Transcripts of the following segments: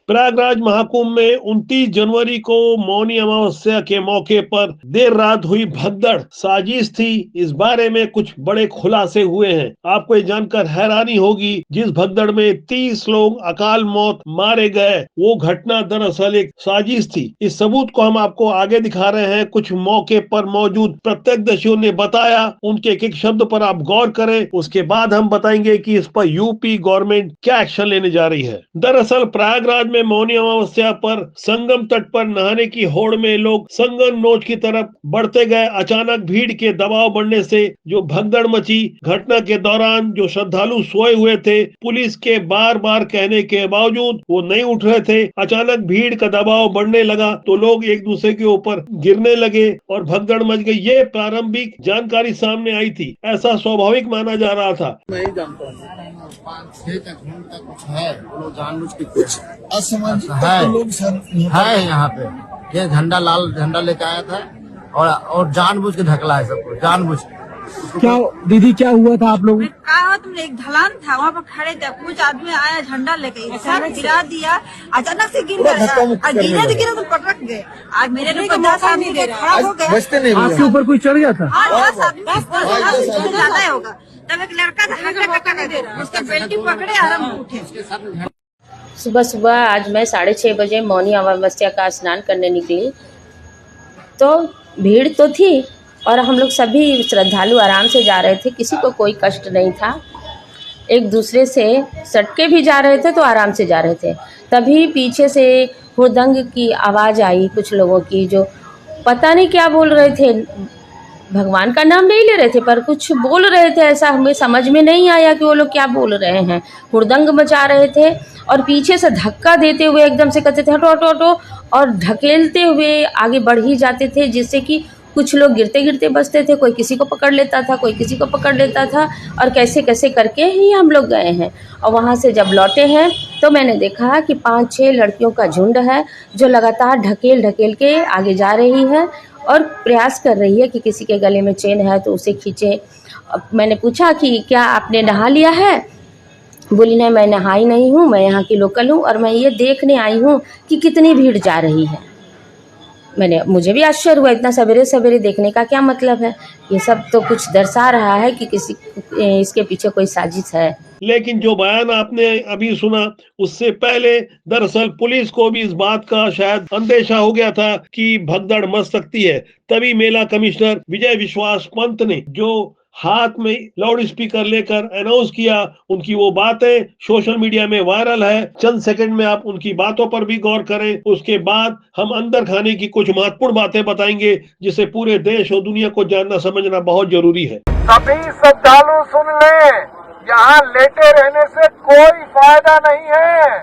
प्रयागराज महाकुंभ में 29 जनवरी को मौनी अमावस्या के मौके पर देर रात हुई भगदड़ साजिश थी। इस बारे में कुछ बड़े खुलासे हुए हैं। आपको ये जानकर हैरानी होगी, जिस भगदड़ में 30 लोग अकाल मौत मारे गए, वो घटना दरअसल एक साजिश थी। इस सबूत को हम आपको आगे दिखा रहे हैं। कुछ मौके पर मौजूद प्रत्यक्षदर्शियों ने बताया, उनके एक एक शब्द पर आप गौर करें, उसके बाद हम बताएंगे कि इस पर यूपी गवर्नमेंट क्या एक्शन लेने जा रही है। दरअसल प्रयागराज में मौनी अमावस्या पर संगम तट पर नहाने की होड़ में लोग संगम नोच की तरफ बढ़ते गए। अचानक भीड़ के दबाव बढ़ने से जो भगदड़ मची, घटना के दौरान जो श्रद्धालु सोए हुए थे, पुलिस के बार बार कहने के बावजूद वो नहीं उठ रहे थे। अचानक भीड़ का दबाव बढ़ने लगा तो लोग एक दूसरे के ऊपर गिरने लगे और भगदड़ मच गई। ये प्रारंभिक जानकारी सामने आई थी, ऐसा स्वाभाविक माना जा रहा था। मैं ही जानता हूँ 5-6 तक कुछ है, वो लोग जानबूझ के कुछ असामाजिक लोग है यहाँ पे। ये झंडा लाल झंडा लेके आया था और जानबूझ के ढकला है सबको, जानबूझ के। क्या दीदी क्या हुआ था आप लोग? कहा तुमने, एक ढलान था वहाँ पर खड़े थे, कुछ आदमी आया झंडा लेके गिरा दिया, अचानक से गिर गया और गिरे तो पटक गए। आज मेरे लोग 10 आदमी खड़ा हो गया, आपके ऊपर कोई चढ़ गया था? 10 आदमी ज्यादा होगा। तब एक लड़का था, उसका बेल्टी पकड़े आराम उठे। सुबह सुबह आज मैं 6:30 बजे मौनी अमावस्या का स्नान करने निकली तो भीड़ तो थी और हम लोग सभी श्रद्धालु आराम से जा रहे थे, किसी को कोई कष्ट नहीं था। एक दूसरे से सटके भी जा रहे थे तो आराम से जा रहे थे। तभी पीछे से हुड़दंग की आवाज़ आई, कुछ लोगों की, जो पता नहीं क्या बोल रहे थे, भगवान का नाम नहीं ले रहे थे पर कुछ बोल रहे थे। ऐसा हमें समझ में नहीं आया कि वो लोग क्या बोल रहे हैं। हुड़दंग मचा रहे थे और पीछे से धक्का देते हुए एकदम से कहते थे हटो हटो हटो, और ढकेलते हुए आगे बढ़ ही जाते थे, जिससे कि कुछ लोग गिरते गिरते बचते थे, कोई किसी को पकड़ लेता था, कोई किसी को पकड़ लेता था, और कैसे कैसे करके ही हम लोग गए हैं। और वहाँ से जब लौटे हैं तो मैंने देखा कि 5-6 लड़कियों का झुंड है जो लगातार ढकेल ढकेल के आगे जा रही है और प्रयास कर रही है कि किसी के गले में चेन है तो उसे खींचे। मैंने पूछा कि क्या आपने नहा लिया है? बोली नहीं, मैं नहाई नहीं हूँ, मैं यहाँ की लोकल हूँ और मैं ये देखने आई हूँ कि कितनी भीड़ जा रही है। मुझे भी आश्चर्य हुआ, इतना सवेरे सवेरे देखने का क्या मतलब है? ये सब तो कुछ दर्शा रहा है कि किसी इसके पीछे कोई साजिश है। लेकिन जो बयान आपने अभी सुना, उससे पहले दरअसल पुलिस को भी इस बात का शायद अंदेशा हो गया था कि भगदड़ मच सकती है। तभी मेला कमिश्नर विजय विश्वास पंत ने जो हाथ में लाउड स्पीकर लेकर अनाउंस किया, उनकी वो बातें सोशल मीडिया में वायरल है। चंद सेकंड में आप उनकी बातों पर भी गौर करें। उसके बाद हम अंदर खाने की कुछ महत्वपूर्ण बातें बताएंगे, जिसे पूरे देश और दुनिया को जानना समझना बहुत जरूरी है। सभी श्रद्धालु सुन लें, यहाँ लेटे रहने से कोई फायदा नहीं है।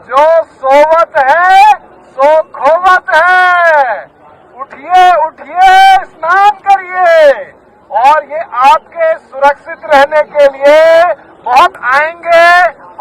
जो सोवत है सो खोवत है। उठिए उठिए, स्नान करिए, और ये आपके सुरक्षित रहने के लिए बहुत आएंगे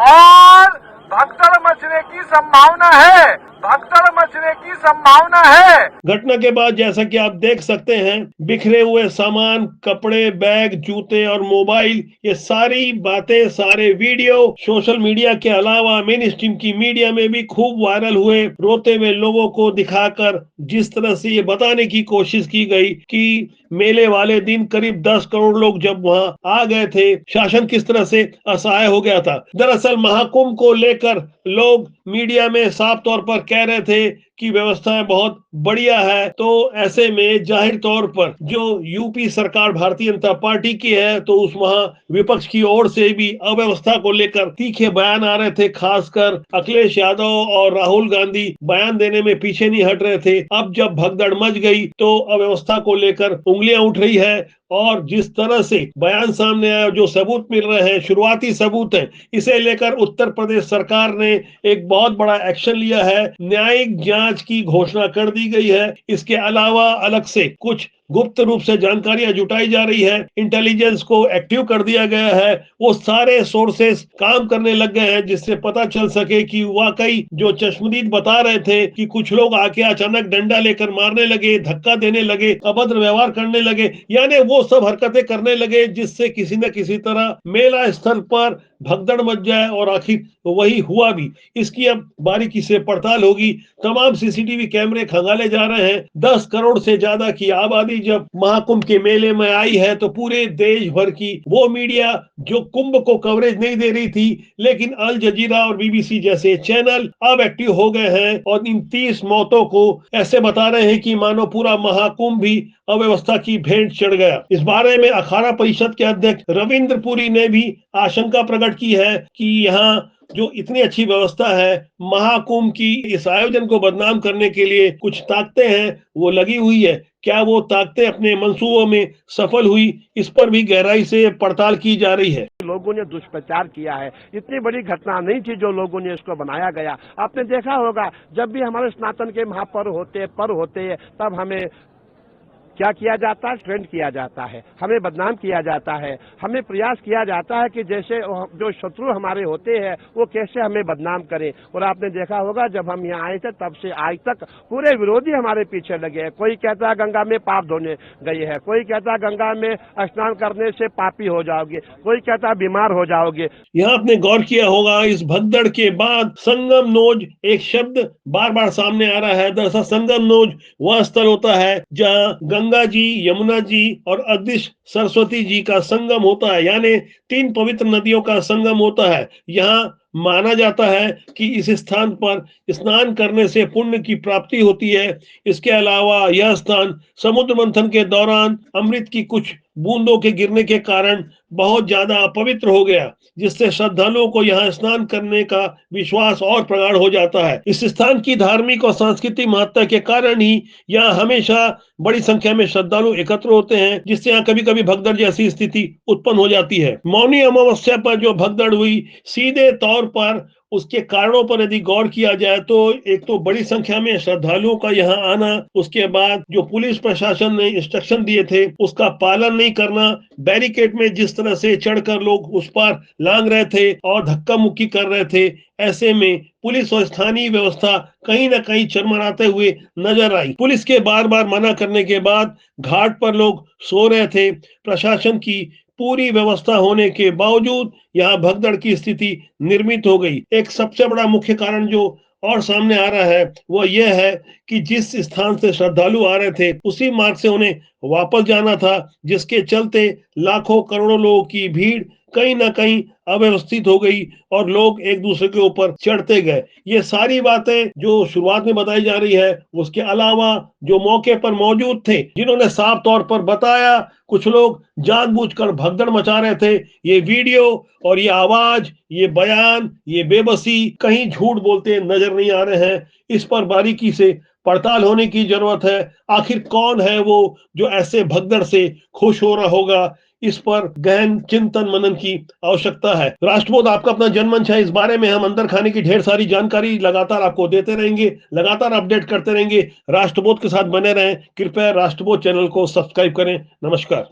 और भगदड़ मचने की संभावना है, भगदड़ मचने की संभावना है। घटना के बाद जैसा कि आप देख सकते हैं, बिखरे हुए सामान, कपड़े, बैग, जूते और मोबाइल, ये सारी बातें, सारे वीडियो सोशल मीडिया के अलावा मेन स्ट्रीम की मीडिया में भी खूब वायरल हुए। रोते हुए लोगों को दिखाकर जिस तरह से ये बताने की कोशिश की गई कि मेले वाले दिन करीब 10 करोड़ लोग जब वहां आ गए थे, शासन किस तरह से असहाय हो गया था। दरअसल महाकुंभ को लेकर लोग मीडिया में साफ तौर पर कह रहे थे कि व्यवस्थाएं बहुत बढ़िया है, तो ऐसे में जाहिर तौर पर जो यूपी सरकार भारतीय जनता पार्टी की है, तो उस वहां विपक्ष की ओर से भी अव्यवस्था को लेकर तीखे बयान आ रहे थे। खासकर अखिलेश यादव और राहुल गांधी बयान देने में पीछे नहीं हट रहे थे। अब जब भगदड़ मच गई तो अव्यवस्था को लेकर उंगलियां उठ रही है, और जिस तरह से बयान सामने आया, जो सबूत मिल रहे हैं, शुरुआती सबूत है, इसे लेकर उत्तर प्रदेश सरकार ने एक बहुत बड़ा एक्शन लिया है। न्यायिक जांच की घोषणा कर दी गई है। इसके अलावा अलग से कुछ गुप्त रूप से जानकारियां जुटाई जा रही है, इंटेलिजेंस को एक्टिव कर दिया गया है, वो सारे सोर्सेस काम करने लग गए हैं जिससे पता चल सके कि वाकई जो चश्मदीद बता रहे थे कि कुछ लोग आके अचानक डंडा लेकर मारने लगे, धक्का देने लगे, अभद्र व्यवहार करने लगे, यानी वो सब हरकतें करने लगे जिससे किसी न किसी तरह मेला स्थल पर भगदड़ मच जाए, और आखिर वही हुआ भी। इसकी अब बारीकी से पड़ताल होगी। तमाम सीसीटीवी कैमरे खंगाले जा रहे हैं। 10 करोड़ से ज्यादा की आबादी जब महाकुंभ के मेले में आई है तो पूरे देश भर की वो मीडिया जो कुंभ को कवरेज नहीं दे रही थी, लेकिन अल जजीरा और बीबीसी जैसे चैनल अब एक्टिव हो गए हैं और इन 30 मौतों को ऐसे बता रहे हैं कि मानो पूरा महाकुंभ भी अव्यवस्था की भेंट चढ़ गया। इस बारे में अखाड़ा परिषद के अध्यक्ष रविंद्र पुरी ने भी आशंका प्रकट की है कि यहाँ जो इतनी अच्छी व्यवस्था है, महाकुंभ की इस आयोजन को बदनाम करने के लिए कुछ ताकतें हैं वो लगी हुई है। क्या वो ताकतें अपने मंसूबों में सफल हुई, इस पर भी गहराई से पड़ताल की जा रही है। लोगों ने दुष्प्रचार किया है, इतनी बड़ी घटना नहीं थी जो लोगों ने इसको बनाया गया। आपने देखा होगा जब भी हमारे सनातन के महापर्व होते हैं तब हमें क्या किया जाता है, ट्रेंड किया जाता है, हमें बदनाम किया जाता है, हमें प्रयास किया जाता है कि जैसे जो शत्रु हमारे होते हैं वो कैसे हमें बदनाम करें। और आपने देखा होगा जब हम यहाँ आए थे तब से आज तक पूरे विरोधी हमारे पीछे लगे हैं। कोई कहता है गंगा में पाप धोने गई है, कोई कहता है गंगा में स्नान करने से पापी हो जाओगे, कोई कहता है बीमार हो जाओगे। यहाँ आपने गौर किया होगा इस भगदड़ के बाद संगम नोज एक शब्द बार बार सामने आ रहा है। दरअसल संगम नोज वह स्थल होता है जहाँ गंगा जी, यमुना जी और अदृश्य सरस्वती जी का संगम होता है, यानी 3 पवित्र नदियों का संगम होता है। यहाँ माना जाता है कि इस स्थान पर स्नान करने से पुण्य की प्राप्ति होती है। इसके अलावा यह स्थान समुद्र मंथन के दौरान अमृत की कुछ बूंदों के गिरने के कारण बहुत ज्यादा पवित्र हो गया, जिससे श्रद्धालुओं को यहाँ स्नान करने का विश्वास और प्रगाढ़ हो जाता है। इस स्थान की धार्मिक और सांस्कृतिक महत्ता के कारण ही यहाँ हमेशा बड़ी संख्या में श्रद्धालु एकत्र होते हैं, जिससे यहाँ कभी कभी भगदड़ जैसी स्थिति उत्पन्न हो जाती है। मौनी अमावस्या पर जो भगदड़ हुई, सीधे तौर पर उसके कारणों पर यदि गौर किया जाए तो एक तो बड़ी संख्या में श्रद्धालुओं का यहाँ आना, उसके बाद जो पुलिस प्रशासन ने इंस्ट्रक्शन दिए थे उसका पालन नहीं करना, बैरिकेड में जिस तरह से चढ़कर लोग उस पर लांग रहे थे और धक्का मुक्की कर रहे थे, ऐसे में पुलिस और स्थानीय व्यवस्था कहीं न कहीं चरमराते हुए नजर आई। पुलिस के बार बार मना करने के बाद घाट पर लोग सो रहे थे। प्रशासन की पूरी व्यवस्था होने के बावजूद यहाँ भगदड़ की स्थिति निर्मित हो गई। एक सबसे बड़ा मुख्य कारण जो और सामने आ रहा है वो यह है कि जिस स्थान से श्रद्धालु आ रहे थे उसी मार्ग से उन्हें वापस जाना था, जिसके चलते लाखों करोड़ों लोगों की भीड़ कहीं ना कहीं अव्यवस्थित हो गई और लोग एक दूसरे के ऊपर चढ़ते गए। ये सारी बातें जो शुरुआत में बताई जा रही है, उसके अलावा जो मौके पर मौजूद थे जिन्होंने साफ तौर पर बताया कुछ लोग जानबूझकर भगदड़ मचा रहे थे, ये वीडियो और ये आवाज, ये बयान, ये बेबसी कहीं झूठ बोलते नजर नहीं आ रहे हैं। इस पर बारीकी से पड़ताल होने की जरूरत है। आखिर कौन है वो जो ऐसे भगदड़ से खुश हो रहा होगा, इस पर गहन चिंतन मनन की आवश्यकता है। राष्ट्रबोध आपका अपना जनमंच है, इस बारे में हम अंदर खाने की ढेर सारी जानकारी लगातार आपको देते रहेंगे, लगातार अपडेट करते रहेंगे। राष्ट्रबोध के साथ बने रहें। कृपया राष्ट्रबोध चैनल को सब्सक्राइब करें। नमस्कार।